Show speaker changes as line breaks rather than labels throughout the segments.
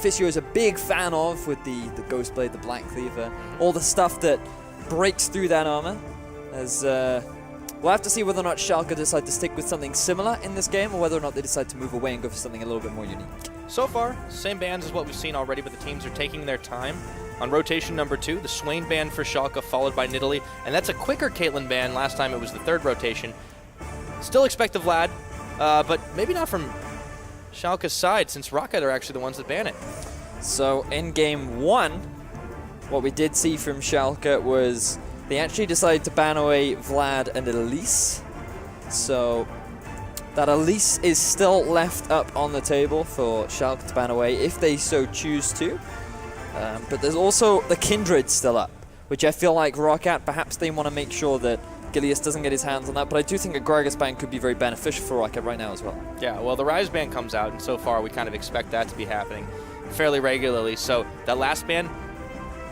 Deficio is a big fan of with the Ghost Blade, the Black Cleaver, all the stuff that breaks through that armor. As we'll have to see whether or not Schalke decide to stick with something similar in this game, or whether or not they decide to move away and go for something a little bit more unique.
So far, same bans as what we've seen already, but the teams are taking their time. On rotation number 2, the Swain ban for Schalke, followed by Nidalee, and that's a quicker Caitlyn ban. Last time it was the 3rd rotation. Still expect the Vlad, but maybe not from Schalke's side, since Roccat are actually the ones that ban it.
So in game 1, what we did see from Schalke was they actually decided to ban away Vlad and Elise. So that Elise is still left up on the table for Schalke to ban away if they so choose to. But there's also the Kindred still up, which I feel like Roccat, perhaps they want to make sure that Gilius doesn't get his hands on that, but I do think a Gragas ban could be very beneficial for Roccat right now as well. Yeah,
well, the Ryze ban comes out, and so far we kind of expect that to be happening fairly regularly. So that last ban,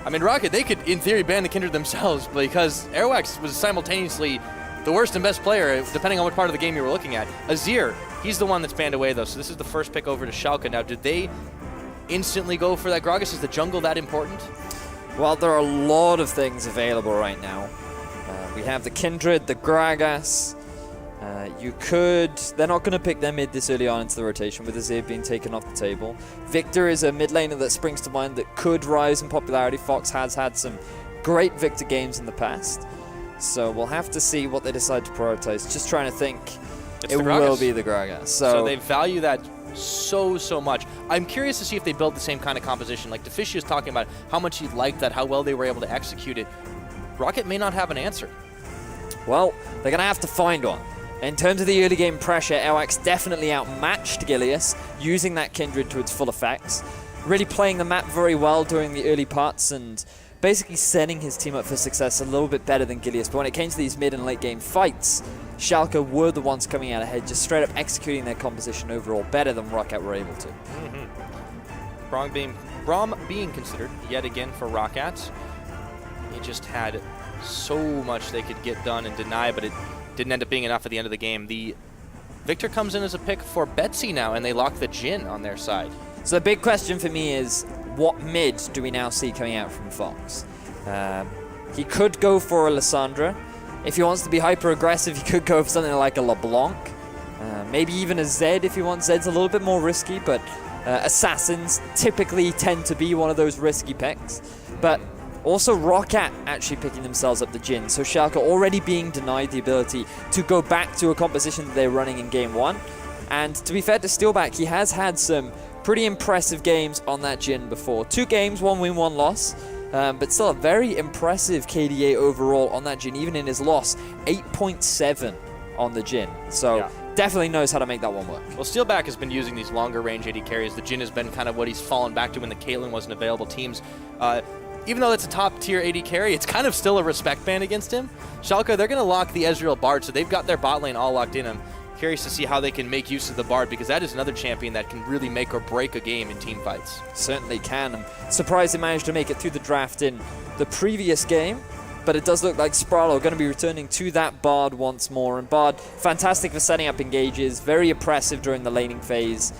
I mean, Roccat, they could, in theory, ban the Kindred themselves, because Airwaks was simultaneously the worst and best player, depending on what part of the game you were looking at. Azir, he's the one that's banned away, though, so this is the first pick over to Schalke. Now, did they instantly go for that Gragas? Is the jungle that important?
Well, there are a lot of things available right now. We have the Kindred, the Gragas. They're not going to pick their mid this early on into the rotation with Azir being taken off the table. Viktor is a mid laner that springs to mind that could rise in popularity. Fox has had some great Viktor games in the past. So we'll have to see what they decide to prioritize. Just trying to think. It will be the Gragas. So
they value that so much. I'm curious to see if they build the same kind of composition. Like Deficio is talking about how much he liked that, how well they were able to execute it. Roccat may not have an answer.
Well, they're going to have to find one. In terms of the early game pressure, Airwaks definitely outmatched Gilius, using that Kindred to its full effects. Really playing the map very well during the early parts and basically setting his team up for success a little bit better than Gilius. But when it came to these mid and late game fights, Schalke were the ones coming out ahead, just straight up executing their composition overall better than Roccat were able to.
Braum being considered yet again for Roccat. He just had so much they could get done and deny, but it didn't end up being enough at the end of the game. The Viktor comes in as a pick for Betsy now, and they lock the Jhin on their side.
So the big question for me is, what mid do we now see coming out from Fox? He could go for a Lissandra. If he wants to be hyper-aggressive, he could go for something like a LeBlanc. Maybe even a Zed if he wants. Zed's a little bit more risky, but Assassins typically tend to be one of those risky picks. But also Roccat actually picking themselves up the Jhin, so Schalke already being denied the ability to go back to a composition that they're running in game 1. And to be fair to Steelback, he has had some pretty impressive games on that Jhin before. 2 games, 1 win, 1 loss. But still a very impressive KDA overall on that Jhin, even in his loss. 8.7 on the Jhin. So definitely knows how to make that one work.
Well, Steelback has been using these longer range AD carries. The Jhin has been kind of what he's fallen back to when the Caitlyn wasn't available. Teams, even though that's a top tier AD carry, it's kind of still a respect band against him. Schalke, they're going to lock the Ezreal Bard, so they've got their bot lane all locked in him. Curious to see how they can make use of the Bard, because that is another champion that can really make or break a game in team fights.
Certainly can. I'm surprised they managed to make it through the draft in the previous game, but it does look like sprattel going to be returning to that Bard once more. And Bard, fantastic for setting up engages, very oppressive during the laning phase,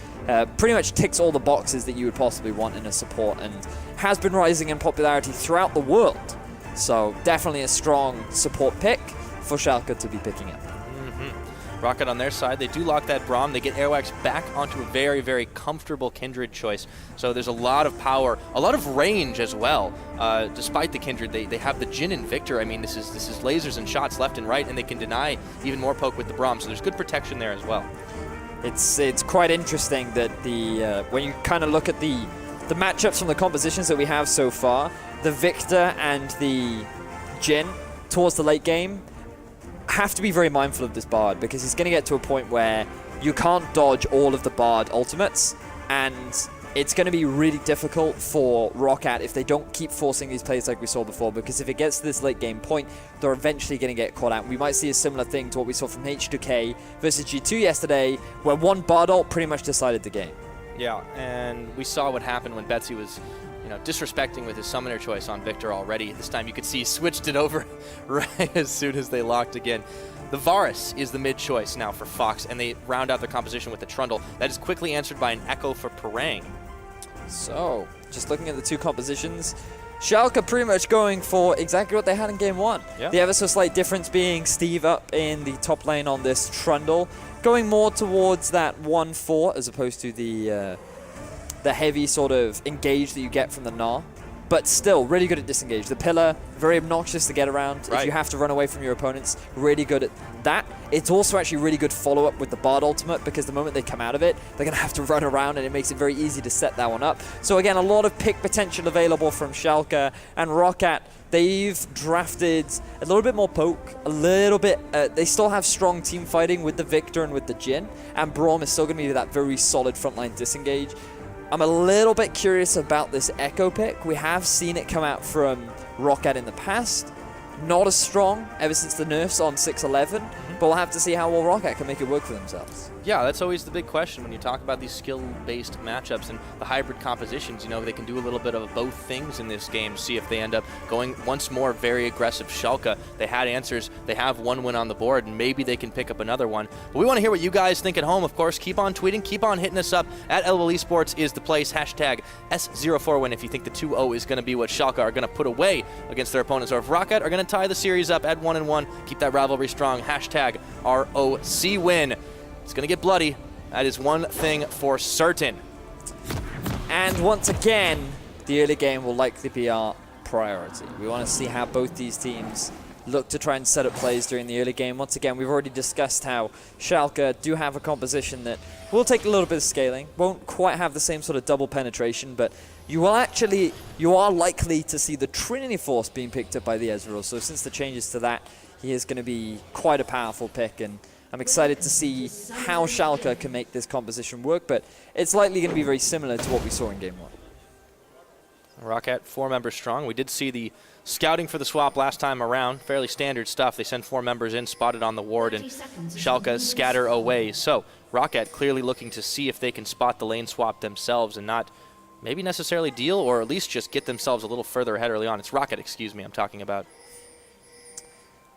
pretty much ticks all the boxes that you would possibly want in a support, and has been rising in popularity throughout the world. So definitely a strong support pick for Schalke to be picking up.
Roccat on their side, they do lock that Braum. They get Airwaks back onto a very comfortable Kindred choice. So there's a lot of power, a lot of range as well. Despite the Kindred, they have the Jhin and Viktor. I mean, this is lasers and shots left and right, and they can deny even more poke with the Braum. So there's good protection there as well.
It's quite interesting that when you kind of look at the matchups from the compositions that we have so far, the Viktor and the Jhin towards the late game have to be very mindful of this Bard, because he's going to get to a point where you can't dodge all of the Bard ultimates, and it's going to be really difficult for Roccat if they don't keep forcing these plays like we saw before, because if it gets to this late game point, they're eventually going to get caught out. We might see a similar thing to what we saw from H2K versus G2 yesterday, where one Bard ult pretty much decided the game.
Yeah, and we saw what happened when Betsy was disrespecting with his summoner choice on Viktor already. This time you could see he switched it over right as soon as they locked again. The Varus is the mid choice now for Fox, and they round out their composition with the Trundle. That is quickly answered by an Ekko for Parang.
So, just looking at the two compositions, Schalke pretty much going for exactly what they had in game one.
Yeah.
The ever so slight difference being Steve up in the top lane on this Trundle, going more towards that 1-4 as opposed to the heavy sort of engage that you get from the Gnar. But still, really good at disengage. The pillar, very obnoxious to get around.
Right.
If you have to run away from your opponents, really good at that. It's also actually really good follow-up with the Bard ultimate, because the moment they come out of it, they're going to have to run around, and it makes it very easy to set that one up. So again, a lot of pick potential available from Schalke. And Roccat, they've drafted a little bit more poke, a little bit. They still have strong team fighting with the Viktor and with the Jhin. And Braum is still going to be that very solid frontline disengage. I'm a little bit curious about this Ekko pick. We have seen it come out from Roccat in the past. Not as strong ever since the nerfs on 6.11, but we'll have to see how well Roccat can make it work for themselves.
Yeah, that's always the big question when you talk about these skill-based matchups and the hybrid compositions. You know, they can do a little bit of both things in this game, see if they end up going once more very aggressive. Schalke, they had answers. They have one win on the board, and maybe they can pick up another one. But we want to hear what you guys think at home, of course. Keep on tweeting. Keep on hitting us up. At LOL Esports is the place. Hashtag S04 win if you think the 2-0 is going to be what Schalke are going to put away against their opponents, or if Roccat are going to tie the series up at 1-1. Keep that rivalry strong. Hashtag ROC win. It's going to get bloody. That is one thing for certain.
And once again, the early game will likely be our priority. We want to see how both these teams look to try and set up plays during the early game. Once again, we've already discussed how Schalke do have a composition that will take a little bit of scaling. Won't quite have the same sort of double penetration, but you are likely to see the Trinity Force being picked up by the Ezreal. So since the changes to that, he is going to be quite a powerful pick, and I'm excited to see how Schalke can make this composition work, but it's likely going to be very similar to what we saw in Game 1.
Roccat, 4 members strong. We did see the scouting for the swap last time around. Fairly standard stuff. They send 4 members in, spotted on the ward, and Schalke scatter away. So Roccat clearly looking to see if they can spot the lane swap themselves and not maybe necessarily deal, or at least just get themselves a little further ahead early on. It's Roccat, excuse me, I'm talking about.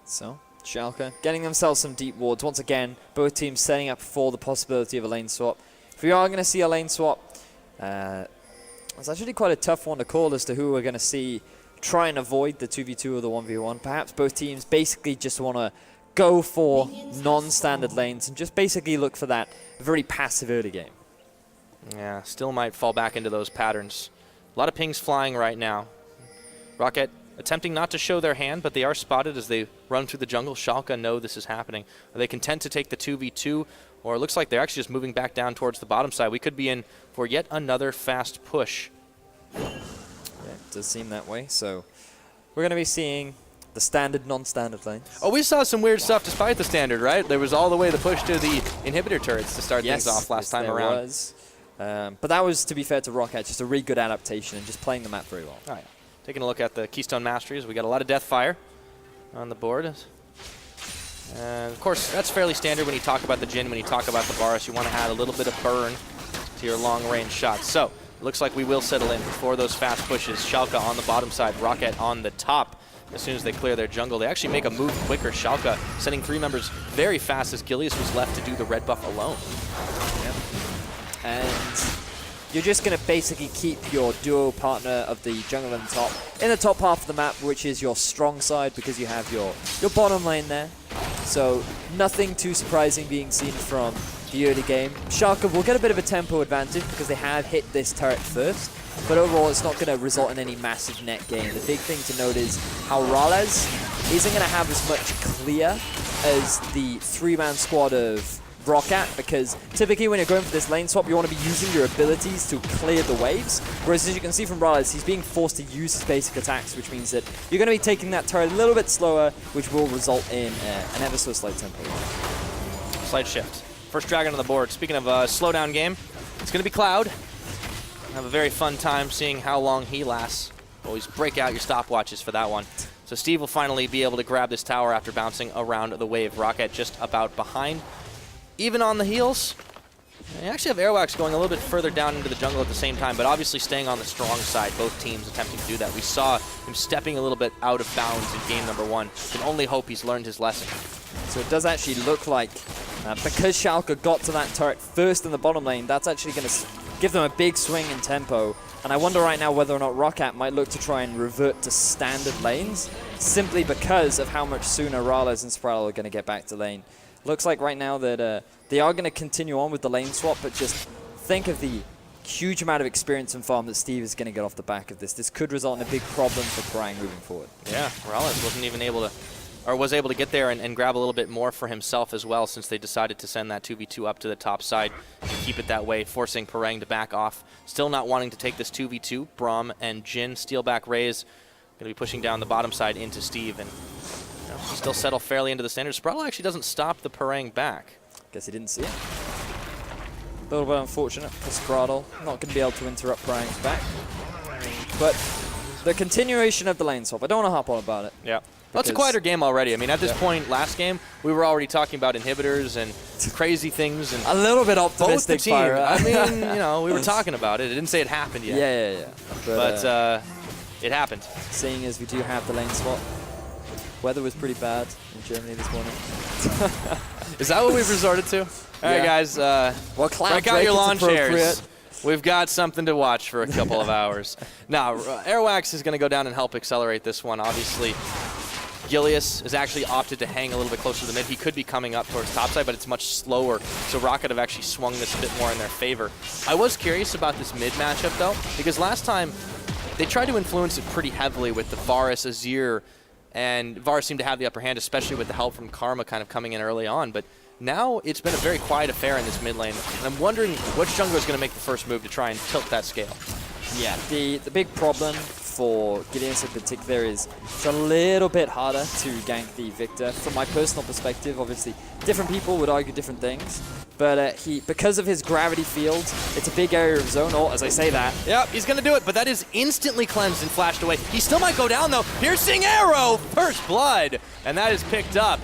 So Schalke getting themselves some deep wards. Once again, both teams setting up for the possibility of a lane swap. If we are going to see a lane swap, it's actually quite a tough one to call as to who we're going to see try and avoid the 2v2 or the 1v1. Perhaps both teams basically just want to go for non-standard lanes and just basically look for that very passive early game.
Yeah, still might fall back into those patterns. A lot of pings flying right now. Roccat attempting not to show their hand, but they are spotted as they run through the jungle. Schalke know this is happening. Are they content to take the 2v2? Or it looks like they're actually just moving back down towards the bottom side. We could be in for yet another fast push.
Yeah, it does seem that way. So we're going to be seeing the standard, non-standard lanes.
Oh, we saw some weird stuff despite the standard, right? There was all the way the push to the inhibitor turrets to start things off last time around.
Was. But that was, to be fair to Roccat, just a really good adaptation and just playing the map very well.
All right. Taking a look at the Keystone Masteries, we got a lot of Deathfire on the board. And of course, that's fairly standard when you talk about the Jhin, when you talk about the Varus. You want to add a little bit of burn to your long-range shots. So, it looks like we will settle in for those fast pushes. Schalke on the bottom side, Roccat on the top. As soon as they clear their jungle, they actually make a move quicker. Schalke sending 3 members very fast as Gilius was left to do the red buff alone.
Yep. And you're just going to basically keep your duo partner of the jungle and top in the top half of the map, which is your strong side, because you have your bottom lane there. So nothing too surprising being seen from the early game. Schalke will get a bit of a tempo advantage because they have hit this turret first, but overall it's not going to result in any massive net gain. The big thing to note is how MrRalleZ isn't going to have as much clear as the 3-man squad of Roccat, because typically when you're going for this lane swap, you want to be using your abilities to clear the waves, whereas as you can see from MrRalleZ, he's being forced to use his basic attacks, which means that you're going to be taking that turret a little bit slower, which will result in an ever so slight tempo.
Slight shift. First dragon on the board. Speaking of a slowdown game, it's going to be Cloud. Have a very fun time seeing how long he lasts. Always break out your stopwatches for that one. So Steve will finally be able to grab this tower after bouncing around the wave. Roccat just about behind. Even on the heels, they actually have Airwaks going a little bit further down into the jungle at the same time, but obviously staying on the strong side, both teams attempting to do that. We saw him stepping a little bit out of bounds in game number 1. Can only hope he's learned his lesson.
So it does actually look like, because Schalke got to that turret first in the bottom lane, that's actually going to give them a big swing in tempo. And I wonder right now whether or not Roccat might look to try and revert to standard lanes, simply because of how much sooner RALEZ and sprattel are going to get back to lane. Looks like right now that they are going to continue on with the lane swap, but just think of the huge amount of experience and farm that Steve is going to get off the back of this. This could result in a big problem for Parang moving forward. Yeah,
RALEZ wasn't even able to, or was able to get there and grab a little bit more for himself as well, since they decided to send that 2v2 up to the top side and keep it that way, forcing Parang to back off. Still not wanting to take this 2v2. Braum and Jhin, Steelback, RALEZ going to be pushing down the bottom side into Steve, and still settle fairly into the standard. sprattel actually doesn't stop the Parang back.
Guess he didn't see it. A little bit unfortunate for sprattel. Not going to be able to interrupt Parang's back. But the continuation of the lane swap, I don't want to hop on about it.
Yeah. Well, it's a quieter game already. I mean, at this point, last game, we were already talking about inhibitors and crazy things. And
a little bit optimistic.
Both the team. I mean, you know, we were talking about it. It didn't say it happened yet.
Yeah.
But it happened.
Seeing as we do have the lane swap, weather was pretty bad in Germany this morning.
Is that what we've resorted to? All right, guys.
Well,
break out your lawn chairs. We've got something to watch for a couple of hours. Now, Airwaks is going to go down and help accelerate this one. Obviously, Gilius has actually opted to hang a little bit closer to the mid. He could be coming up towards topside, but it's much slower. So Roccat have actually swung this a bit more in their favor. I was curious about this mid matchup, though, because last time they tried to influence it pretty heavily with the Varus, Azir, and Varus seemed to have the upper hand, especially with the help from Karma kind of coming in early on. But now it's been a very quiet affair in this mid lane, and I'm wondering which jungler is going to make the first move to try and tilt that scale.
Yeah, the big problem for Gilius in particular is it's a little bit harder to gank the Viktor. From my personal perspective, obviously, different people would argue different things, but because of his gravity field, it's a big area of zone ult, as I say that.
Yep, he's going to do it, but that is instantly cleansed and flashed away. He still might go down, though. Piercing arrow, first blood, and that is picked up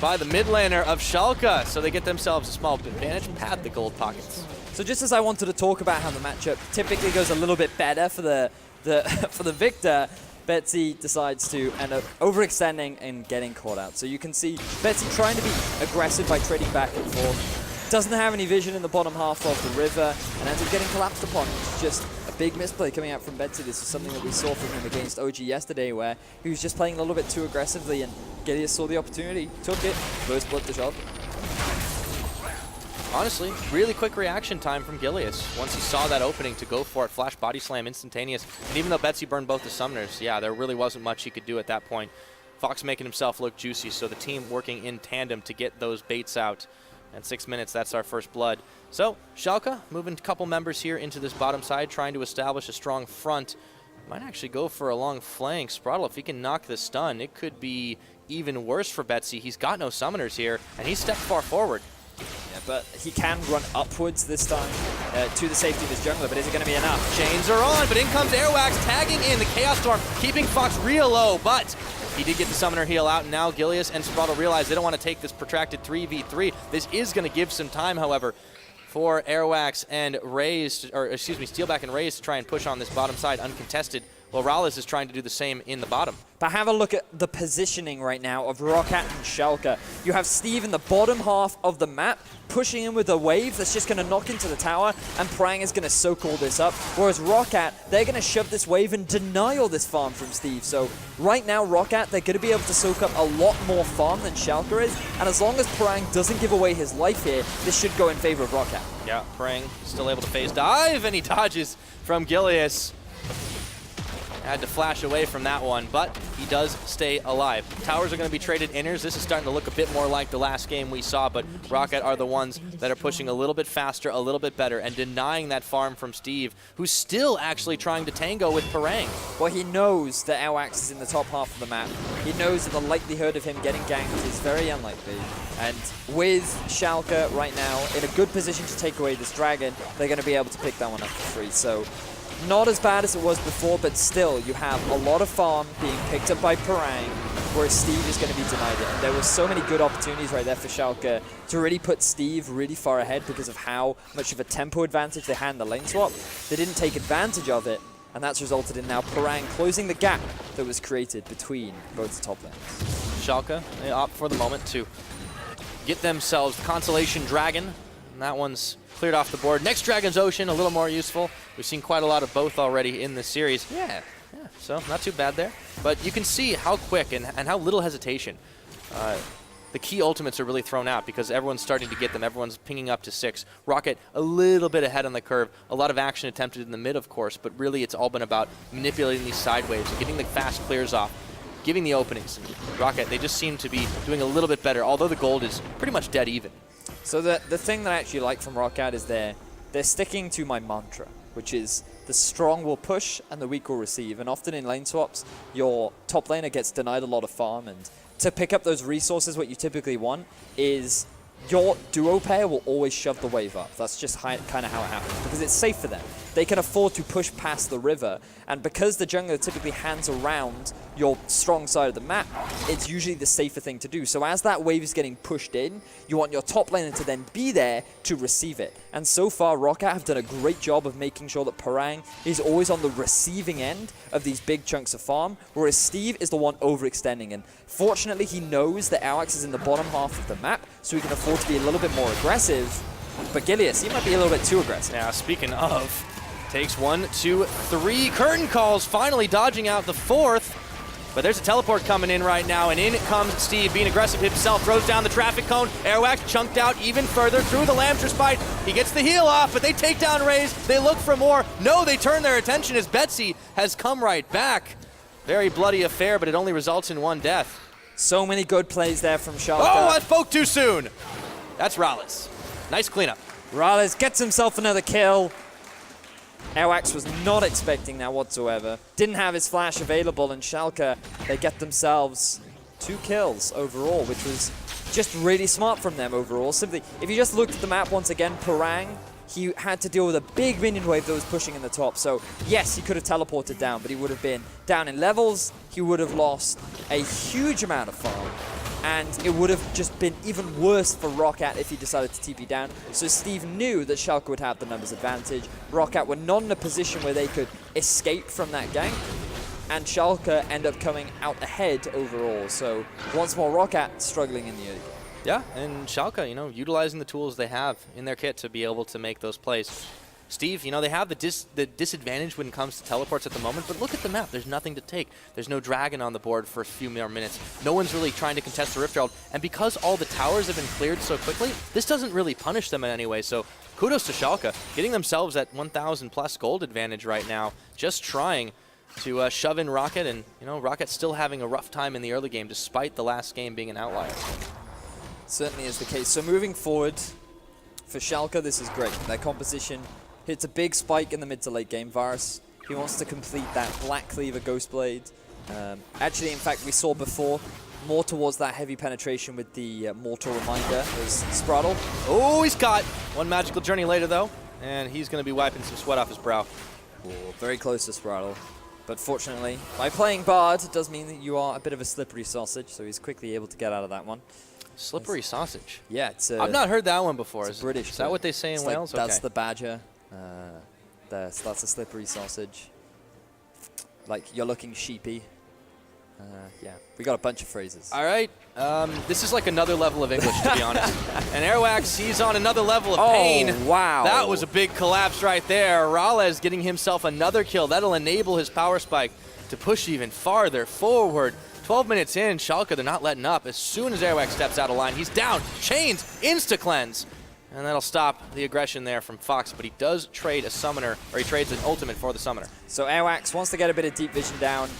by the mid laner of Schalke, so they get themselves a small advantage, pad the gold pockets.
So just as I wanted to talk about how the matchup typically goes a little bit better for the for the Viktor, Betsy decides to end up overextending and getting caught out. So you can see Betsy trying to be aggressive by trading back and forth. Doesn't have any vision in the bottom half of the river and ends up getting collapsed upon. It's just a big misplay coming out from Betsy. This is something that we saw from him against OG yesterday, where he was just playing a little bit too aggressively, and Gilius saw the opportunity, took it, first blood to Schalke.
Honestly, really quick reaction time from Gilius. Once he saw that opening to go for it, flash body slam, instantaneous. And even though Betsy burned both the summoners, yeah, there really wasn't much he could do at that point. Fox making himself look juicy, so the team working in tandem to get those baits out. At 6 minutes, that's our first blood. So, Schalke moving a couple members here into this bottom side, trying to establish a strong front. Might actually go for a long flank. sprattel, if he can knock the stun, it could be even worse for Betsy. He's got no summoners here, and he's stepped far forward.
Yeah, but he can run upwards this time to the safety of his jungler, but is it going to be enough?
Chains are on, but in comes Airwaks, tagging in the Chaos Storm, keeping Fox real low, but he did get the summoner heal out, and now Gilius and sprattel realize they don't want to take this protracted 3v3. This is going to give some time, however, for Airwaks and RALEZ, or excuse me, Steelback and RALEZ to try and push on this bottom side uncontested. Well, RALEZ is trying to do the same in the bottom.
But have a look at the positioning right now of Roccat and Schalke. You have Steve in the bottom half of the map, pushing in with a wave that's just going to knock into the tower, and Parang is going to soak all this up. Whereas Roccat, they're going to shove this wave and deny all this farm from Steve. So right now, Roccat, they're going to be able to soak up a lot more farm than Schalke is. And as long as Parang doesn't give away his life here, this should go in favor of Roccat.
Yeah, Parang still able to phase dive, and he dodges from Gilius. Had to flash away from that one, but he does stay alive. Towers are going to be traded inners. This is starting to look a bit more like the last game we saw, but Roccat are the ones that are pushing a little bit faster, a little bit better, and denying that farm from Steve, who's still actually trying to tango with Parang.
Well, he knows that Airwaks is in the top half of the map. He knows that the likelihood of him getting ganked is very unlikely. And with Schalke right now in a good position to take away this dragon, they're going to be able to pick that one up for free. So not as bad as it was before, but still, you have a lot of farm being picked up by Parang, whereas Steve is going to be denied it. And there were so many good opportunities right there for Schalke to really put Steve really far ahead because of how much of a tempo advantage they had in the lane swap. They didn't take advantage of it, and that's resulted in now Parang closing the gap that was created between both the top lanes.
Schalke, they opt for the moment to get themselves the Constellation Dragon. And that one's cleared off the board. Next Dragon's Ocean, a little more useful. We've seen quite a lot of both already in this series. Yeah, so not too bad there. But you can see how quick and how little hesitation the key ultimates are really thrown out because everyone's starting to get them. Everyone's pinging up to 6. Roccat a little bit ahead on the curve. A lot of action attempted in the mid, of course, but really it's all been about manipulating these side waves and getting the fast clears off, giving the openings. Roccat, they just seem to be doing a little bit better, although the gold is pretty much dead even.
So the thing that I actually like from Roccat is they're sticking to my mantra, which is the strong will push and the weak will receive. And often in lane swaps, your top laner gets denied a lot of farm, and to pick up those resources, what you typically want is your duo pair will always shove the wave up. That's just kind of how it happens, because it's safe for them. They can afford to push past the river, and because the jungler typically hands around your strong side of the map, it's usually the safer thing to do. So as that wave is getting pushed in, you want your top laner to then be there to receive it. And so far, Roccat have done a great job of making sure that Parang is always on the receiving end of these big chunks of farm, whereas Steve is the one overextending. And fortunately, he knows that Airwaks is in the bottom half of the map, so he can afford to be a little bit more aggressive. But Gilius, he might be a little bit too aggressive.
Now, speaking of, takes 1, 2, 3 curtain calls, finally dodging out the 4th. But there's a teleport coming in right now, and in comes Steve, being aggressive himself, throws down the traffic cone. Airwaks chunked out even further through the Lamb's Spite. He gets the heal off, but they take down Ryze. They look for more. No, they turn their attention as Betsy has come right back. Very bloody affair, but it only results in 1 death.
So many good plays there from Schalke.
Oh, I spoke too soon. That's RalleZ. Nice cleanup.
RalleZ gets himself another kill. Airwaks was not expecting that whatsoever. Didn't have his flash available, and Schalke, they get themselves 2 kills overall, which was just really smart from them overall. Simply, if you just looked at the map once again, Parang, he had to deal with a big minion wave that was pushing in the top. So yes, he could have teleported down, but he would have been down in levels. He would have lost a huge amount of farm. And it would have just been even worse for Roccat if he decided to TP down. So Steve knew that Schalke would have the numbers advantage. Roccat were not in a position where they could escape from that gank. And Schalke end up coming out ahead overall. So once more, Roccat struggling in the early game.
Yeah, and Schalke, you know, utilizing the tools they have in their kit to be able to make those plays. Steve, you know, they have the disadvantage when it comes to teleports at the moment, but look at the map. There's nothing to take. There's no dragon on the board for a few more minutes. No one's really trying to contest the Rift Herald, and because all the towers have been cleared so quickly, this doesn't really punish them in any way. So kudos to Schalke, getting themselves at 1,000 plus gold advantage right now, just trying to shove in Roccat, and you know, Rocket's still having a rough time in the early game despite the last game being an outlier.
Certainly is the case. So moving forward, for Schalke, this is great. Their composition hits a big spike in the mid to late game. Varus, he wants to complete that Black Cleaver Ghostblade. Actually, in fact, we saw before, more towards that heavy penetration with the Mortal Reminder was sprattel.
Oh, he's caught. 1 magical journey later, though, and he's going to be wiping some sweat off his brow.
Oh, very close to sprattel. But fortunately, by playing Bard, it does mean that you are a bit of a slippery sausage, so he's quickly able to get out of that one.
Slippery sausage?
Yeah, it's
I've not heard that one before.
It's British.
Is that what they say in Wales?
Like, that's the badger. So that's a slippery sausage. Like, you're looking sheepy. Yeah, we got a bunch of phrases.
All right. This is like another level of English, to be honest. And Airwaks, he's on another level of pain.
Oh, wow.
That was a big collapse right there. RalleZ getting himself another kill. That'll enable his power spike to push even farther forward. 12 minutes in, Schalke, they're not letting up. As soon as Airwaks steps out of line, he's down. Chains, insta-cleanse. And that'll stop the aggression there from Fox, but he does trade a summoner, or he trades an ultimate for the summoner.
So Airwaks wants to get a bit of deep vision down.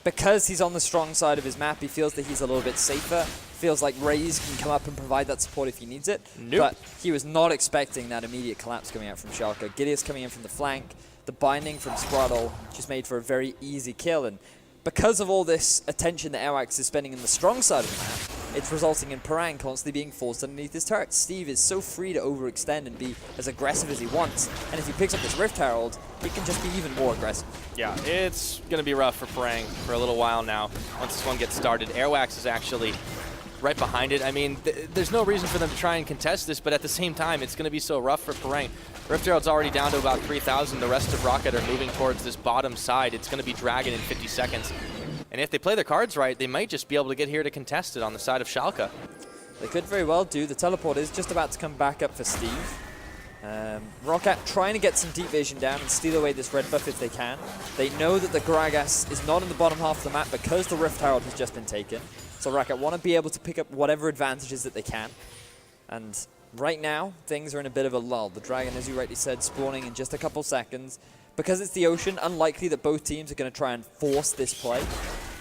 Because he's on the strong side of his map, he feels that he's a little bit safer. Feels like Ryze can come up and provide that support if he needs it.
Nope.
But he was not expecting that immediate collapse coming out from Schalke. Gilius coming in from the flank. The binding from sprattel just made for a very easy kill. And because of all this attention that Airwaks is spending in the strong side of the map, it's resulting in Parang constantly being forced underneath his turret. Steve is so free to overextend and be as aggressive as he wants. And if he picks up this Rift Herald, he can just be even more aggressive.
Yeah, it's going to be rough for Parang for a little while now once this one gets started. Airwaks is actually right behind it. I mean, there's no reason for them to try and contest this, but at the same time, it's going to be so rough for Parang. Rift Herald's already down to about 3,000. The rest of Roccat are moving towards this bottom side. It's going to be Dragon in 50 seconds. And if they play their cards right, they might just be able to get here to contest it on the side of Schalke.
They could very well do. The teleport is just about to come back up for Steve. Roccat trying to get some deep vision down and steal away this red buff if they can. They know that the Gragas is not in the bottom half of the map because the Rift Herald has just been taken. So Roccat want to be able to pick up whatever advantages that they can. And right now, things are in a bit of a lull. The Dragon, as you rightly said, spawning in just a couple seconds. Because it's the Ocean, unlikely that both teams are going to try and force this play.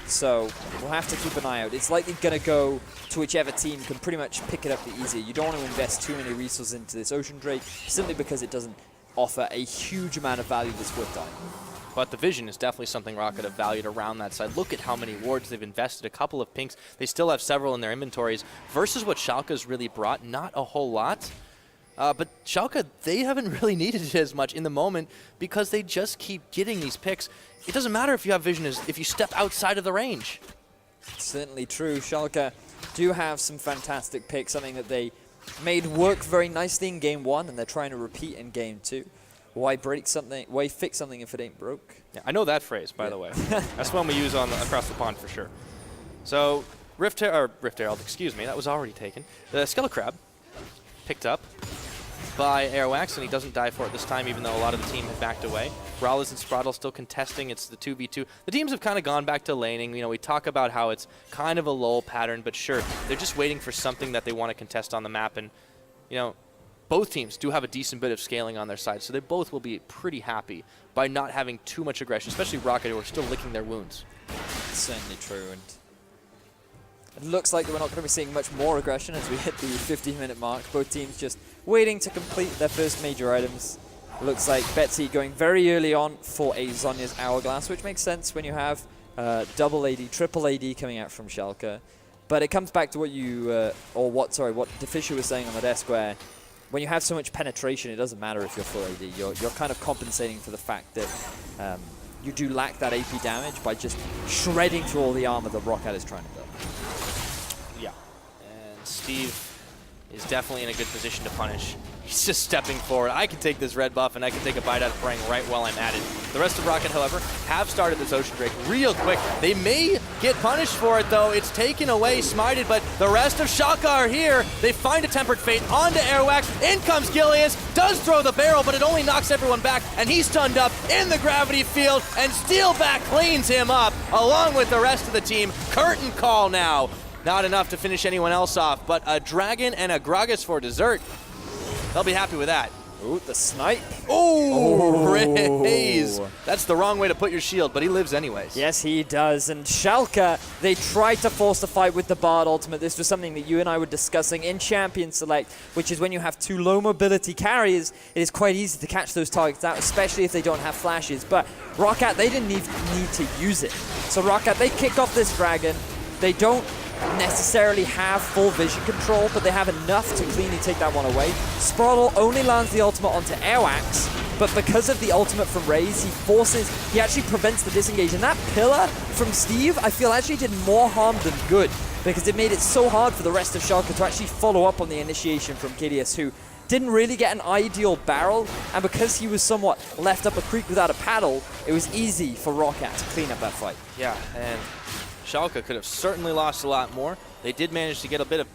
So we'll have to keep an eye out. It's likely going to go to whichever team can pretty much pick it up the easier. You don't want to invest too many resources into this Ocean Drake simply because it doesn't offer a huge amount of value this Swift time.
But the vision is definitely something Roccat have valued around that side. Look at how many wards they've invested. A couple of pinks. They still have several in their inventories. Versus what Schalke's really brought, not a whole lot. But Schalke, they haven't really needed it as much in the moment because they just keep getting these picks. It doesn't matter if you have vision if you step outside of the range.
Certainly true. Schalke do have some fantastic picks, something that they made work very nicely in game 1 and they're trying to repeat in game 2. Why break something? Why fix something if it ain't broke?
Yeah, I know that phrase, by the way. That's one we use across the pond for sure. So Rift Herald, excuse me, that was already taken. The Skelecrab picked up by Airwaks, and he doesn't die for it this time, even though a lot of the team had backed away. MrRalleZ and sprattel still contesting. It's the 2v2. The teams have kind of gone back to laning. You know, we talk about how it's kind of a lull pattern, but sure, they're just waiting for something that they want to contest on the map. And, you know, both teams do have a decent bit of scaling on their side, so they both will be pretty happy by not having too much aggression, especially Roccat, who are still licking their wounds.
Certainly true. And it looks like we're not going to be seeing much more aggression as we hit the 15-minute mark. Both teams just waiting to complete their first major items. Looks like Betsy going very early on for a Zhonya's Hourglass, which makes sense when you have double AD, triple AD coming out from Schalke. But it comes back to what you, what Deficia was saying on the desk, where when you have so much penetration, it doesn't matter if you're full AD. You're kind of compensating for the fact that you do lack that AP damage by just shredding through all the armor that Roccat is trying to build.
Yeah, and Steve is definitely in a good position to punish. He's just stepping forward. I can take this red buff, and I can take a bite out of Braum right while I'm at it. The rest of Roccat, however, have started this Ocean Drake real quick. They may get punished for it, though. It's taken away, smited, but the rest of Schalke are here. They find a Tempered Fate onto Airwaks. In comes Gilius, does throw the barrel, but it only knocks everyone back, and he's stunned up in the gravity field, and Steelback cleans him up, along with the rest of the team. Curtain call now. Not enough to finish anyone else off, but a Dragon and a Gragas for dessert. They'll be happy with that.
Ooh, the snipe.
Oh, Ryze. That's the wrong way to put your shield, but he lives anyways.
Yes, he does. And Schalke, they tried to force the fight with the Bard ultimate. This was something that you and I were discussing in Champion Select, which is when you have two low mobility carriers, it is quite easy to catch those targets out, especially if they don't have flashes. But Roccat, they didn't need to use it. So Roccat, they kick off this Dragon. They don't necessarily have full vision control, but they have enough to cleanly take that one away. sprattel only lands the ultimate onto Airwaks, but because of the ultimate from Ryze, he actually prevents the disengage. And that pillar from Steve, I feel actually did more harm than good, because it made it so hard for the rest of Schalke to actually follow up on the initiation from Gilius, who didn't really get an ideal barrel, and because he was somewhat left up a creek without a paddle, it was easy for Roccat to clean up that fight.
Yeah, and Schalke could have certainly lost a lot more. They did manage to get a bit of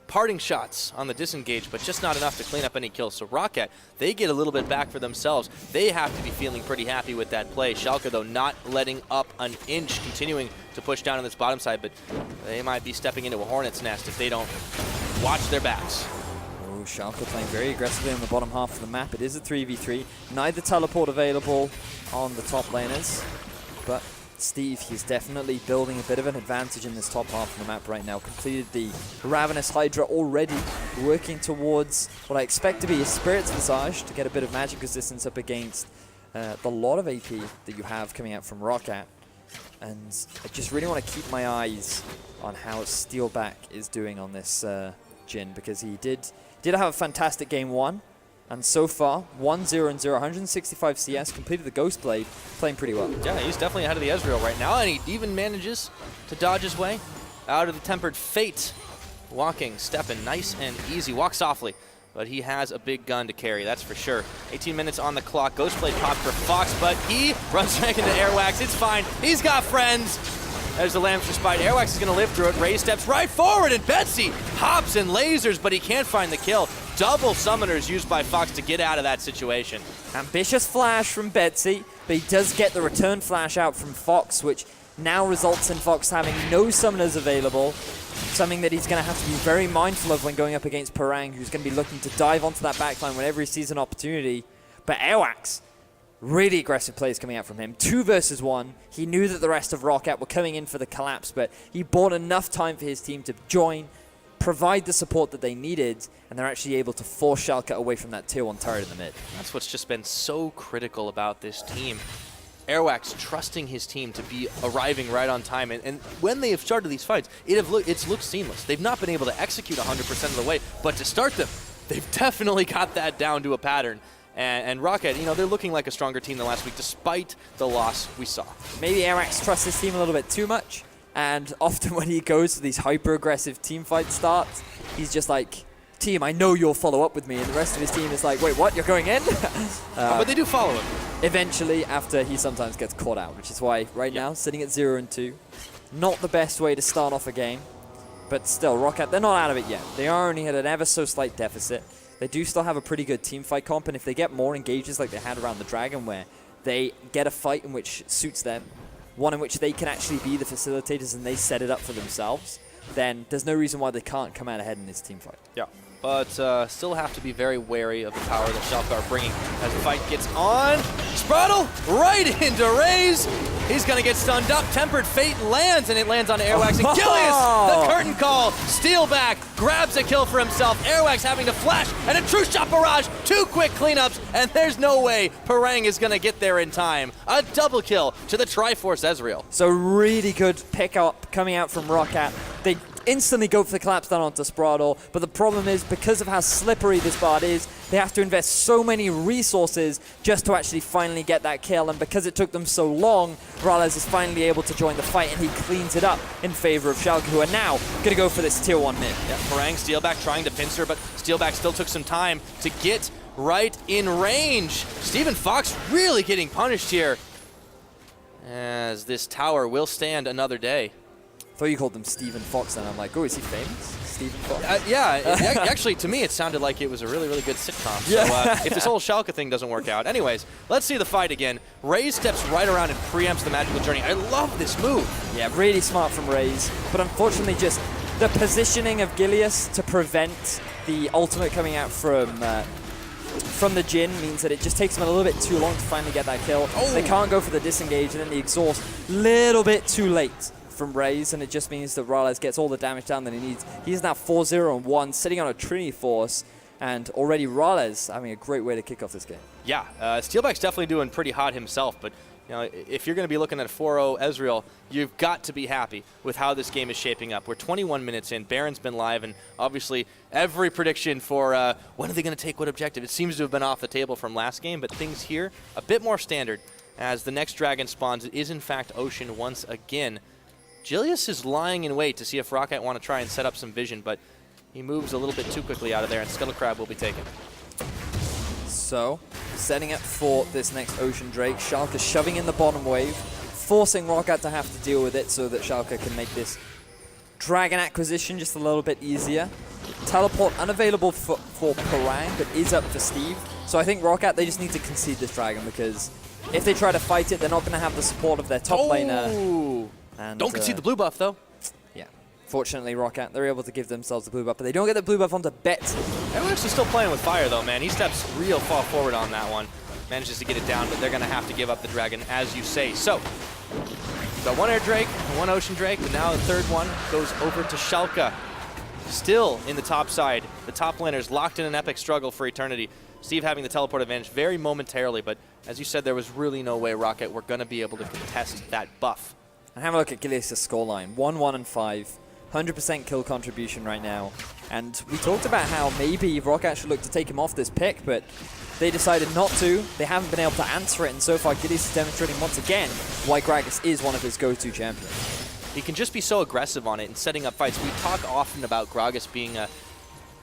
parting shots on the disengage, but just not enough to clean up any kills. So Roccat, they get a little bit back for themselves. They have to be feeling pretty happy with that play. Schalke, though, not letting up an inch, continuing to push down on this bottom side, but they might be stepping into a hornet's nest if they don't watch their backs.
Oh, Schalke playing very aggressively on the bottom half of the map. It is a 3v3. Neither teleport available on the top laners, but Steve, he's definitely building a bit of an advantage in this top half of the map right now. Completed the Ravenous Hydra already, working towards what I expect to be a Spirit's Visage to get a bit of magic resistance up against the lot of AP that you have coming out from Roccat. And I just really want to keep my eyes on how Steelback is doing on this Jhin, because he did have a fantastic game 1. And so far, 1-0 and 0, 165 CS, completed the Ghost Blade, playing pretty well.
Yeah, he's definitely ahead of the Ezreal right now, and he even manages to dodge his way out of the Tempered Fate. Walking, stepping, nice and easy. Walk softly, but he has a big gun to carry, that's for sure. 18 minutes on the clock. Ghost Blade popped for Fox, but he runs back into Airwaks. It's fine. He's got friends. There's the Lamb's Respite. Airwaks is going to live through it. Ryze steps right forward, and Betsy hops and lasers, but he can't find the kill. double summoners used by Fox to get out of that situation.
Ambitious flash from Betsy, but he does get the return flash out from Fox, which now results in Fox having no summoners available, something that he's going to have to be very mindful of when going up against Parang, who's going to be looking to dive onto that backline whenever he sees an opportunity. But Airwaks, really aggressive plays coming out from him. 2 versus 1. He knew that the rest of Roccat were coming in for the collapse, but he bought enough time for his team to join, provide the support that they needed, and they're actually able to force Schalke away from that tier 1 turret in the mid.
That's what's just been so critical about this team. Airwaks trusting his team to be arriving right on time, and when they have started these fights, it's looked seamless. They've not been able to execute 100% of the way, but to start them, they've definitely got that down to a pattern. And Roccat, you know, they're looking like a stronger team than last week, despite the loss we saw.
Maybe Airwaks trusts his team a little bit too much, and often when he goes to these hyper-aggressive team fight starts, he's just like, team, I know you'll follow up with me, and the rest of his team is like, wait, what, you're going in?
But they do follow him.
Eventually, after he sometimes gets caught out, which is why right now, sitting at 0-2, not the best way to start off a game, but still, Roccat, they're not out of it yet. They are only at an ever so slight deficit. They do still have a pretty good team fight comp, and if they get more engages like they had around the Dragon, where they get a fight in which suits them, one in which they can actually be the facilitators and they set it up for themselves, then there's no reason why they can't come out ahead in this team fight.
Yeah, but still have to be very wary of the power that Schalke are bringing as the fight gets on. Sprattel right into RALEZ. He's going to get stunned up. Tempered Fate lands, and it lands on Airwaks. And Gilius, the curtain call. Steelback grabs a kill for himself. Airwaks having to flash, and a true shot barrage. 2 quick cleanups, and there's no way Parang is going to get there in time. A double kill to the Triforce Ezreal.
So really good pickup coming out from Roccat. They instantly go for the collapse down onto Sprattel, but the problem is, because of how slippery this bard is, they have to invest so many resources just to actually finally get that kill, and because it took them so long, MrRalleZ is finally able to join the fight, and he cleans it up in favor of Schalke, who are now going to go for this tier 1 mid.
Yeah, Parang, Steelback trying to pincer, but Steelback still took some time to get right in range. Steven Fox really getting punished here, as this tower will stand another day.
I thought you called him Steven Fox, and I'm like, oh, is he famous? Steven Fox?
Yeah, actually, to me, it sounded like it was a really, really good sitcom. So if this whole Schalke thing doesn't work out. Anyways, let's see the fight again. RALEZ steps right around and preempts the magical journey. I love this move.
Yeah, really smart from RALEZ, but unfortunately just the positioning of Gilius to prevent the ultimate coming out from the Jhin means that it just takes them a little bit too long to finally get that kill. Oh. They can't go for the disengage, and then the exhaust little bit too late from RALEZ, and it just means that MrRalleZ gets all the damage down that he needs. He's now 4-0-1, sitting on a Trinity Force, and already MrRalleZ having a great way to kick off this game.
Yeah, Steelback's definitely doing pretty hot himself, but you know, if you're going to be looking at 4-0 Ezreal, you've got to be happy with how this game is shaping up. We're 21 minutes in, Baron's been live, and obviously every prediction for when are they going to take what objective, it seems to have been off the table from last game, but things here a bit more standard as the next dragon spawns. It is in fact Ocean once again. Gilius is lying in wait to see if Roccat want to try and set up some vision, but he moves a little bit too quickly out of there, and Scuttle Crab will be taken.
So, setting up for this next Ocean Drake, Schalke shoving in the bottom wave, forcing Roccat to have to deal with it so that Schalke can make this dragon acquisition just a little bit easier. Teleport unavailable for Parang, but is up for Steve. So I think Roccat, they just need to concede this dragon, because if they try to fight it, they're not going to have the support of their top laner. And,
don't concede the blue buff, though.
Yeah. Fortunately, Roccat, they're able to give themselves the blue buff, but they don't get the blue buff onto Betsy.
Airwaks is still playing with fire, though, man. He steps real far forward on that one. Manages to get it down, but they're going to have to give up the dragon, as you say. So, got 1 Air Drake, 1 Ocean Drake, but now the third one goes over to Schalke. Still in the top side. The top laners locked in an epic struggle for eternity. Steve having the teleport advantage very momentarily, but as you said, there was really no way Roccat were going to be able to contest that buff.
And have a look at Gilius' scoreline. 1-1-5. 100% kill contribution right now. And we talked about how maybe Roccat should look to take him off this pick, but they decided not to. They haven't been able to answer it, and so far Gilius is demonstrating once again why Gragas is one of his go-to champions.
He can just be so aggressive on it and setting up fights. We talk often about Gragas being a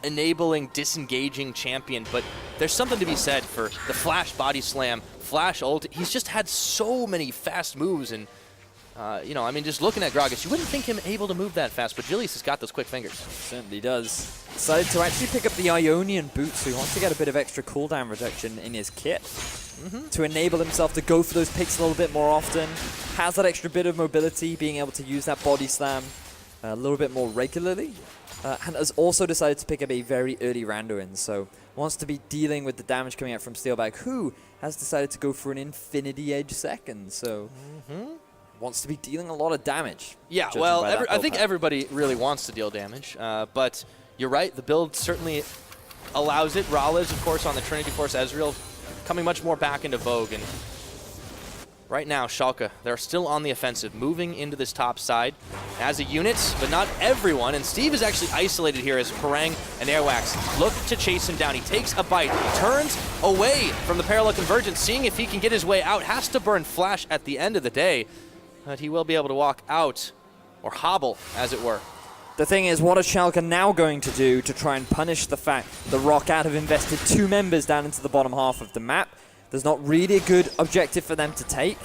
enabling, disengaging champion, but there's something to be said for the flash body slam, flash ult. He's just had so many fast moves, and You know, I mean, just looking at Gragas, you wouldn't think him able to move that fast, but Gilius has got those quick fingers.
Certainly does. Decided to actually pick up the Ionian boots, so he wants to get a bit of extra cooldown reduction in his kit to enable himself to go for those picks a little bit more often. Has that extra bit of mobility, being able to use that body slam a little bit more regularly. And has also decided to pick up a very early Randuin, so wants to be dealing with the damage coming out from Steelback, who has decided to go for an Infinity Edge second, so wants to be dealing a lot of damage.
Yeah, well, I think everybody really wants to deal damage, but you're right, the build certainly allows it. RALEZ, of course, on the Trinity Force Ezreal, coming much more back into vogue, and right now, Schalke, they're still on the offensive, moving into this top side as a unit, but not everyone. And Steve is actually isolated here as Parang and Airwaks look to chase him down. He takes a bite, turns away from the parallel convergence, seeing if he can get his way out. Has to burn flash at the end of the day, but he will be able to walk out, or hobble, as it were.
The thing is, what is Schalke now going to do to try and punish the fact that Roccat have invested 2 members down into the bottom half of the map? There's not really a good objective for them to take.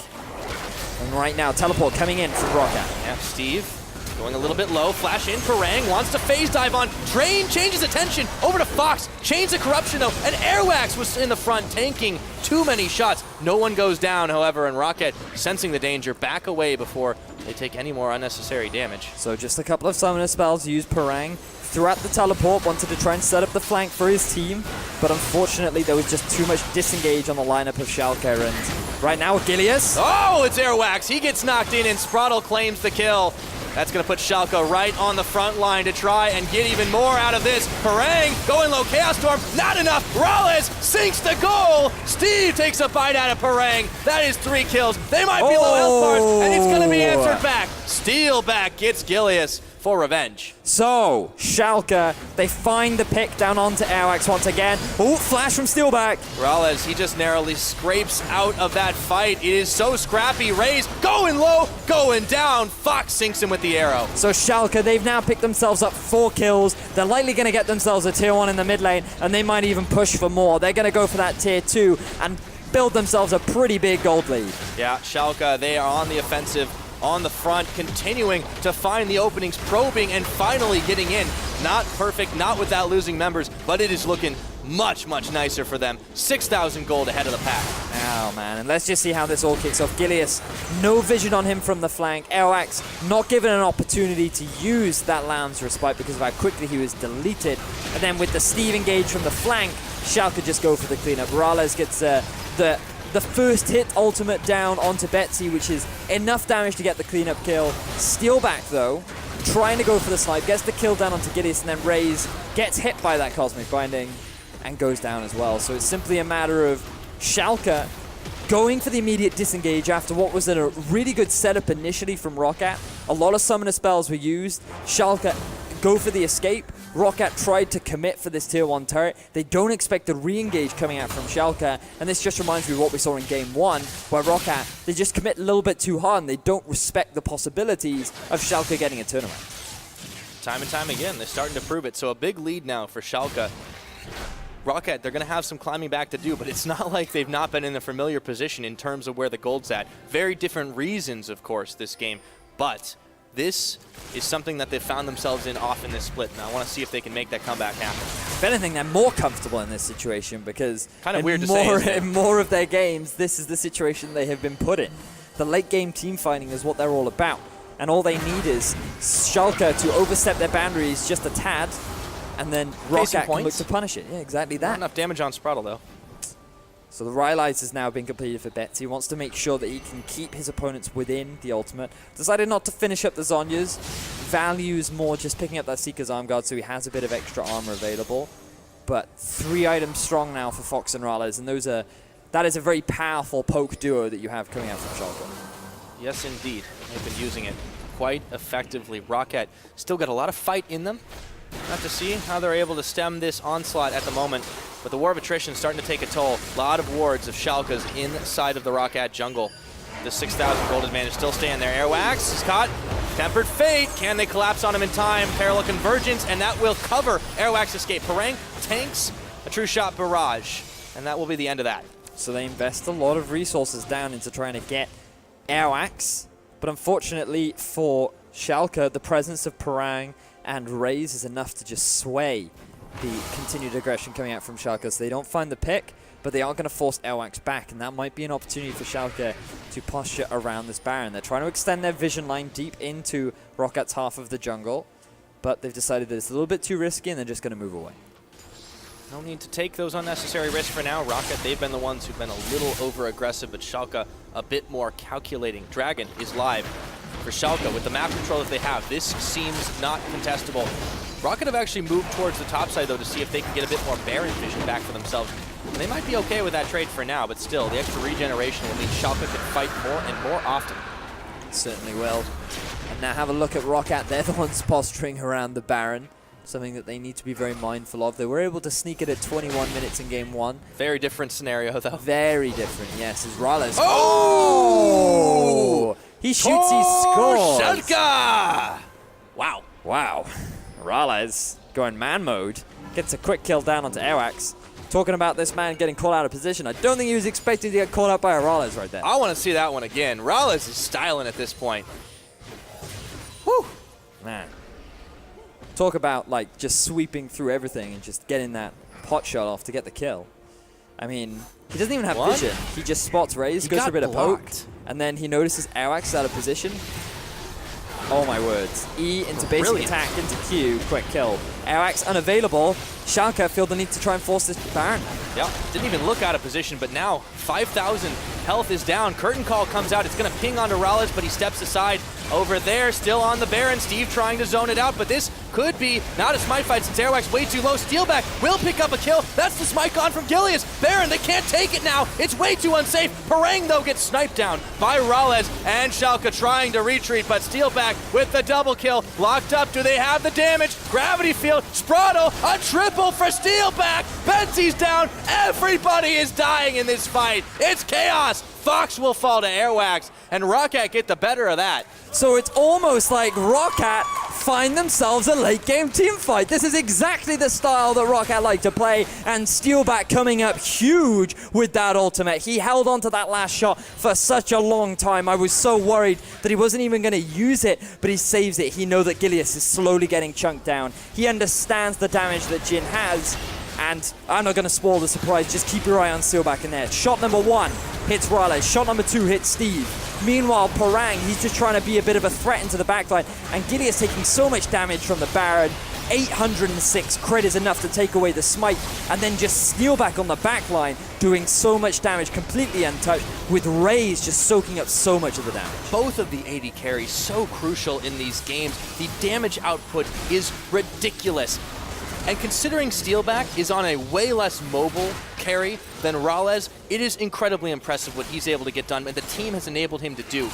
And right now, teleport coming in from Roccat.
Yeah, Steve going a little bit low. Flash in, Parang wants to phase dive on. Drain changes attention over to Fox. Chains of corruption though, and Airwaks was in the front tanking too many shots. No one goes down, however, and Roccat, sensing the danger, back away before they take any more unnecessary damage.
So just a couple of summoner spells used Parang. Throughout the teleport, wanted to try and set up the flank for his team, but unfortunately there was just too much disengage on the lineup of Schalke, and right now Gilius.
Oh, it's Airwaks. He gets knocked in, and sprattel claims the kill. That's going to put Schalke right on the front line to try and get even more out of this. Parang going low, Chaos Storm, not enough. RALEZ sinks the goal. Steve takes a bite out of Parang. That is 3 kills. They might be low health bars, and it's going to be answered back. Steelback gets Gilius for revenge.
So, Schalke, they find the pick down onto Airwaks once again. Oh, flash from Steelback.
RALEZ, he just narrowly scrapes out of that fight. It is so scrappy. Ryze going low, going down. Fox sinks him with the arrow.
So Schalke, they've now picked themselves up 4 kills. They're likely going to get themselves a tier 1 in the mid lane, and they might even push for more. They're going to go for that tier 2 and build themselves a pretty big gold lead.
Yeah, Schalke, they are on the offensive, on the front, continuing to find the openings, probing, and finally getting in. Not perfect, not without losing members, but it is looking much, much nicer for them. 6,000 gold ahead of the pack.
Oh, man, and let's just see how this all kicks off. Gilius, no vision on him from the flank. Airwaks not given an opportunity to use that Lamb's Respite because of how quickly he was deleted. And then with the Steve engage from the flank, Schalke just go for the cleanup. RALEZ gets the first hit ultimate down onto Betsy, which is enough damage to get the cleanup kill. Steelback, though, trying to go for the snipe, gets the kill down onto Gilius, and then Ryze gets hit by that Cosmic Binding and goes down as well. So it's simply a matter of Schalke going for the immediate disengage after what was a really good setup initially from Roccat. A lot of summoner spells were used. Schalke go for the escape. Roccat tried to commit for this tier 1 turret. They don't expect the re-engage coming out from Schalke, and this just reminds me of what we saw in game 1, where Roccat, they just commit a little bit too hard and they don't respect the possibilities of Schalke getting a tournament.
Time and time again, they're starting to prove it. So a big lead now for Schalke. Roccat, they're going to have some climbing back to do, but it's not like they've not been in a familiar position in terms of where the gold's at. Very different reasons, of course, this game, but this is something that they've found themselves in off in this split, and I want to see if they can make that comeback happen.
If anything, they're more comfortable in this situation because
kind of weird to say,
in more of their games, this is the situation they have been put in. The late game team fighting is what they're all about, and all they need is Schalke to overstep their boundaries just a tad, and then Roccat can look to punish it. Yeah, exactly that.
Not enough damage on sprattel, though.
So the RALEZ has now been completed for Betsy. He wants to make sure that he can keep his opponents within the ultimate. Decided not to finish up the Zhonya's. Values more just picking up that Seeker's Arm Guard, so he has a bit of extra armor available. But 3 items strong now for Fox and RALEZ, and that is a very powerful poke duo that you have coming out from Schalke.
Yes, indeed. They've been using it quite effectively. Roccat still got a lot of fight in them. Have to see how they're able to stem this onslaught at the moment. But the War of Attrition is starting to take a toll. A lot of wards of Schalke's inside of the Roccat jungle. The 6,000 gold advantage still staying there. Airwaks is caught. Tempered Fate. Can they collapse on him in time? Parallel Convergence, and that will cover Airwaks' escape. Parang tanks a True Shot Barrage, and that will be the end of that.
So they invest a lot of resources down into trying to get Airwaks But unfortunately for Schalke, the presence of Parang and RAYZE is enough to just sway the continued aggression coming out from Schalke. So they don't find the pick, but they are going to force Airwaks back, and that might be an opportunity for Schalke to posture around this Baron. They're trying to extend their vision line deep into Rockat's half of the jungle, but they've decided that it's a little bit too risky, and they're just going to move away.
No need to take those unnecessary risks for now. Roccat, they've been the ones who've been a little over-aggressive, but Schalke a bit more calculating. Dragon is live for Schalke with the map control that they have. This seems not contestable. Roccat have actually moved towards the top side, though, to see if they can get a bit more Baron vision back for themselves. And they might be okay with that trade for now, but still, the extra regeneration will mean Schalke can fight more and more often.
Certainly will. And now have a look at Roccat. They're the ones posturing around the Baron. Something that they need to be very mindful of. They were able to sneak it at 21 minutes in game 1.
Very different scenario, though.
Very different, yes. As RalleZ. Oh! He shoots, he scores.
Schalke! Wow.
Wow. RalleZ going man mode. Gets a quick kill down onto Airwaks. Talking about this man getting called out of position. I don't think he was expecting to get called out by a RalleZ right there.
I want to see that one again. RalleZ is styling at this point.
Whew. Man. Talk about like just sweeping through everything and just getting that pot shot off to get the kill. I mean, he doesn't even have vision. He just spots RayZ, goes for a bit of poke, and then he notices Airwaks out of position. Oh my words. E into basic attack, into Q, quick kill. Airwaks unavailable. Schalke feel the need to try and force this Baron.
Yep, didn't even look out of position, but now 5,000 health is down. Curtain call comes out. It's going to ping onto RalleZ, but he steps aside. Over there, still on the Baron. Steve trying to zone it out, but this could be not a smite fight since Airwaks way too low. Steelback will pick up a kill. That's the smite on from Gilius. Baron, they can't take it now. It's way too unsafe. Parang, though, gets sniped down by RalleZ, and Schalke trying to retreat, but Steelback with the double kill. Locked up. Do they have the damage? Gravity field. Sprattel. A triple for Steelback. Betsy's down. Everybody is dying in this fight. It's chaos. Fox will fall to Airwaks, and Roccat get the better of that.
So it's almost like Roccat find themselves a late game team fight. This is exactly the style that Roccat like to play, and Steelback coming up huge with that ultimate. He held on to that last shot for such a long time. I was so worried that he wasn't even going to use it, but he saves it. He knows that Gilius is slowly getting chunked down. He understands the damage that Jhin has, and I'm not going to spoil the surprise. Just keep your eye on Steelback in there. Shot number 1 hits RalleZ. Shot number 2 hits Steve. Meanwhile, Parang, he's just trying to be a bit of a threat into the backline. And Gilius taking so much damage from the Baron. 806 crit is enough to take away the smite. And then just Steelback on the backline doing so much damage, completely untouched, with RayZ just soaking up so much of the damage.
Both of the AD carries so crucial in these games. The damage output is ridiculous. And considering Steelback is on a way less mobile carry than RalleZ, it is incredibly impressive what he's able to get done, and the team has enabled him to do.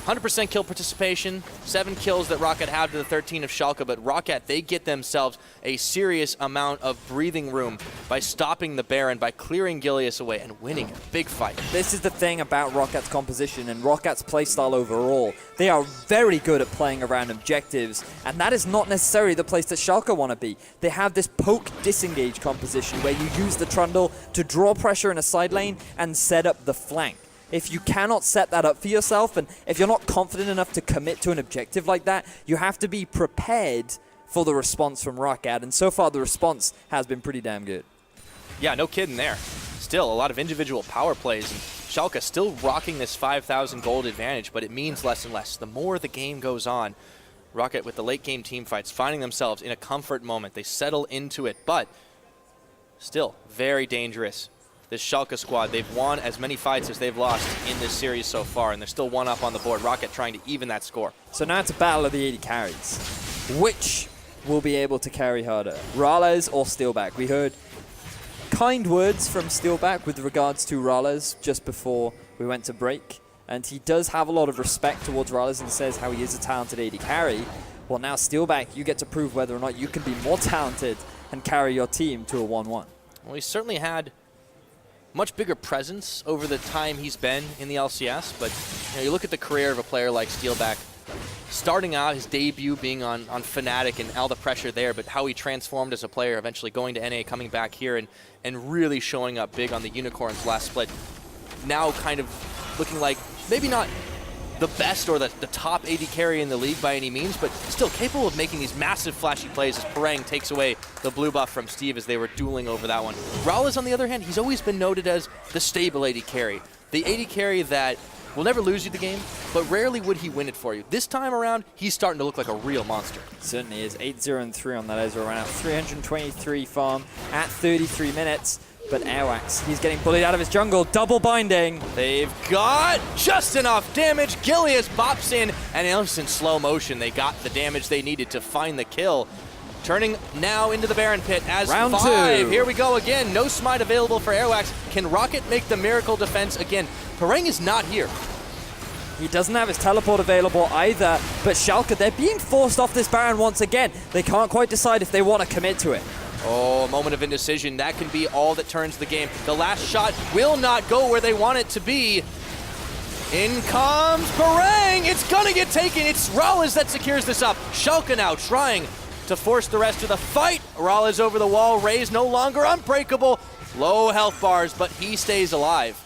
100% kill participation, 7 kills that Roccat have to the 13 of Schalke, but Roccat, they get themselves a serious amount of breathing room by stopping the Baron, by clearing Gilius away, and winning a big fight.
This is the thing about Rockat's composition and Rockat's playstyle overall. They are very good at playing around objectives, and that is not necessarily the place that Schalke want to be. They have this poke disengage composition where you use the Trundle to draw pressure in a side lane and set up the flank. If you cannot set that up for yourself, and if you're not confident enough to commit to an objective like that, you have to be prepared for the response from Roccat, and so far the response has been pretty damn good.
Yeah, no kidding there. Still, a lot of individual power plays, and Schalke still rocking this 5,000 gold advantage, but it means less and less. The more the game goes on, Roccat with the late game team fights, finding themselves in a comfort moment. They settle into it, but still very dangerous. This Schalke squad, they've won as many fights as they've lost in this series so far, and they're still 1 up on the board. Roccat trying to even that score.
So now it's a battle of the 80 carries. Which will be able to carry harder, RalleZ or Steelback? We heard kind words from Steelback with regards to RalleZ just before we went to break, and he does have a lot of respect towards RalleZ and says how he is a talented 80 carry. Well, now Steelback, you get to prove whether or not you can be more talented and carry your team to a 1-1.
Well, he certainly had much bigger presence over the time he's been in the LCS, but you look at the career of a player like Steelback, starting out, his debut being on Fnatic and all the pressure there, but how he transformed as a player, eventually going to NA, coming back here, and really showing up big on the Unicorns last split. Now kind of looking like maybe not the best or the top AD carry in the league by any means, but still capable of making these massive flashy plays as Parang takes away the blue buff from Steve as they were dueling over that one. RALEZ, on the other hand, he's always been noted as the stable AD carry. The AD carry that will never lose you the game, but rarely would he win it for you. This time around, he's starting to look like a real monster.
Certainly is. 8-0-3 on that Ezreal right now. 323 farm at 33 minutes. But Airwaks, he's getting bullied out of his jungle. Double binding.
They've got just enough damage. Gilius bops in, and almost in slow motion, they got the damage they needed to find the kill. Turning now into the Baron pit as
Round
5.
two.
Here we go again. No smite available for Airwaks. Can Roccat make the miracle defense again? Parang is not here.
He doesn't have his teleport available either, but Schalke, they're being forced off this Baron once again. They can't quite decide if they want to commit to it.
Oh, a moment of indecision. That can be all that turns the game. The last shot will not go where they want it to be. In comes Parang. It's going to get taken. It's RALEZ that secures this up. Schalke now trying to force the rest of the fight. RALEZ over the wall. Ryze no longer unbreakable. Low health bars, but he stays alive.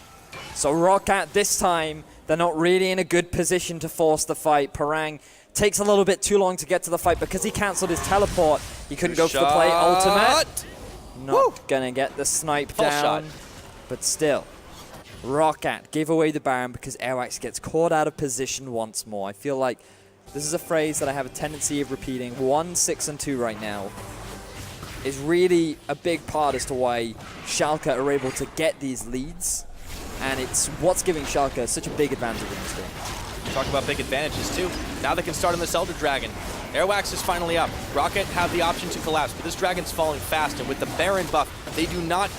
So Roccat this time, they're not really in a good position to force the fight. Parang takes a little bit too long to get to the fight because he cancelled his teleport. He couldn't go for the play ultimate. Not gonna get the snipe down, but still. Roccat gave away the Baron because Airwaks gets caught out of position once more. I feel like this is a phrase that I have a tendency of repeating. 1-6-2 right now is really a big part as to why Schalke are able to get these leads. And it's what's giving Schalke such a big advantage in this game.
Talk about big advantages too. Now they can start on this Elder Dragon. Airwaks is finally up. Roccat have the option to collapse, but this Dragon's falling fast, and with the Baron buff, they do not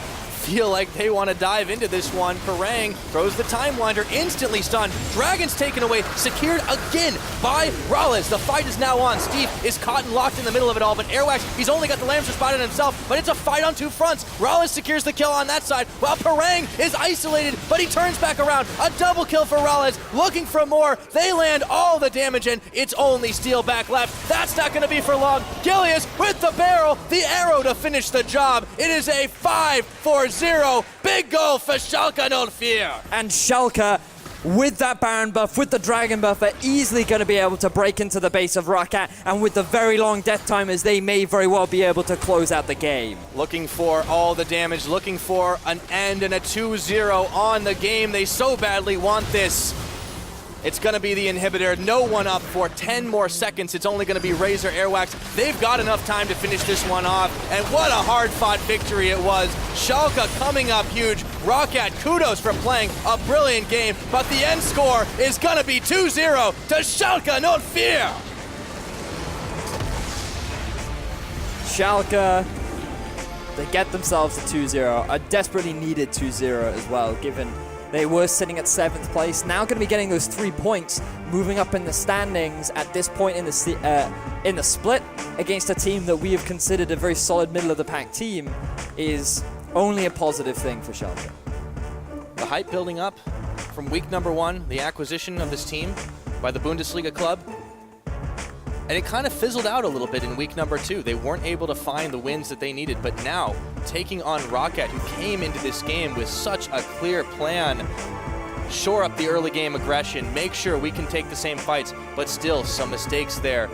feel like they want to dive into this one. Parang throws the Time Winder, instantly stunned. Dragon's taken away, secured again by RALEZ. The fight is now on. Steve is caught and locked in the middle of it all, but Airwaks, he's only got the Lancer spotted himself, but it's a fight on two fronts. RALEZ secures the kill on that side, while Parang is isolated, but he turns back around. A double kill for RALEZ, looking for more. They land all the damage, and it's only Steelback left. That's not going to be for long. Gilius with the barrel, the arrow to finish the job. It is a 5-4-0. Big goal for Schalke 04.
And Schalke, with that Baron buff, with the Dragon buff, are easily going to be able to break into the base of Roccat, and with the very long death timers, they may very well be able to close out the game.
Looking for all the damage, looking for an end and a 2-0 on the game. They so badly want this. It's going to be the inhibitor. No one up for 10 more seconds. It's only going to be Razor Airwaks. They've got enough time to finish this one off. And what a hard-fought victory it was. Schalke coming up huge. Roccat, kudos for playing a brilliant game. But the end score is going to be 2-0 to Schalke 04.
Schalke, they get themselves a 2-0. A desperately needed 2-0 as well, given they were sitting at 7th place. Now going to be getting those 3 points, moving up in the standings at this point in the split against a team that we have considered a very solid middle-of-the-pack team is only a positive thing for Schalke.
The hype building up from week number 1, the acquisition of this team by the Bundesliga club. And it kind of fizzled out a little bit in week number 2. They weren't able to find the wins that they needed, but now taking on Roccat, who came into this game with such a clear plan, shore up the early game aggression, make sure we can take the same fights, but still some mistakes there.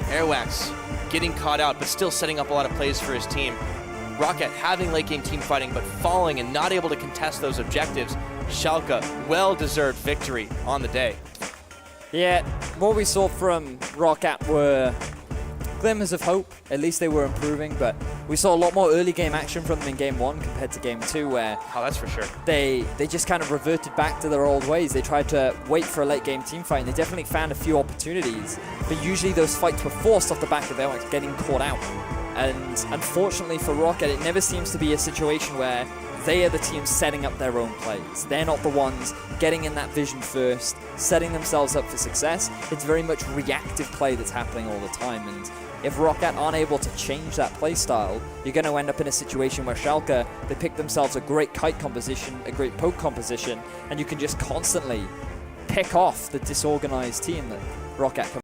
Airwaks getting caught out, but still setting up a lot of plays for his team. Roccat having late game team fighting, but falling and not able to contest those objectives. Schalke, well-deserved victory on the day.
Yeah, what we saw from Roccat were glimmers of hope. At least they were improving, but we saw a lot more early game action from them in game 1 compared to game 2, where
oh, that's for sure.
They just kind of reverted back to their old ways. They tried to wait for a late game team fight, and they definitely found a few opportunities, but usually those fights were forced off the back of Airwaks getting caught out. And unfortunately for Roccat, it never seems to be a situation where they are the team setting up their own plays. They're not the ones getting in that vision first, setting themselves up for success. It's very much reactive play that's happening all the time. And if Roccat aren't able to change that play style, you're going to end up in a situation where Schalke, they pick themselves a great kite composition, a great poke composition, and you can just constantly pick off the disorganized team that Roccat can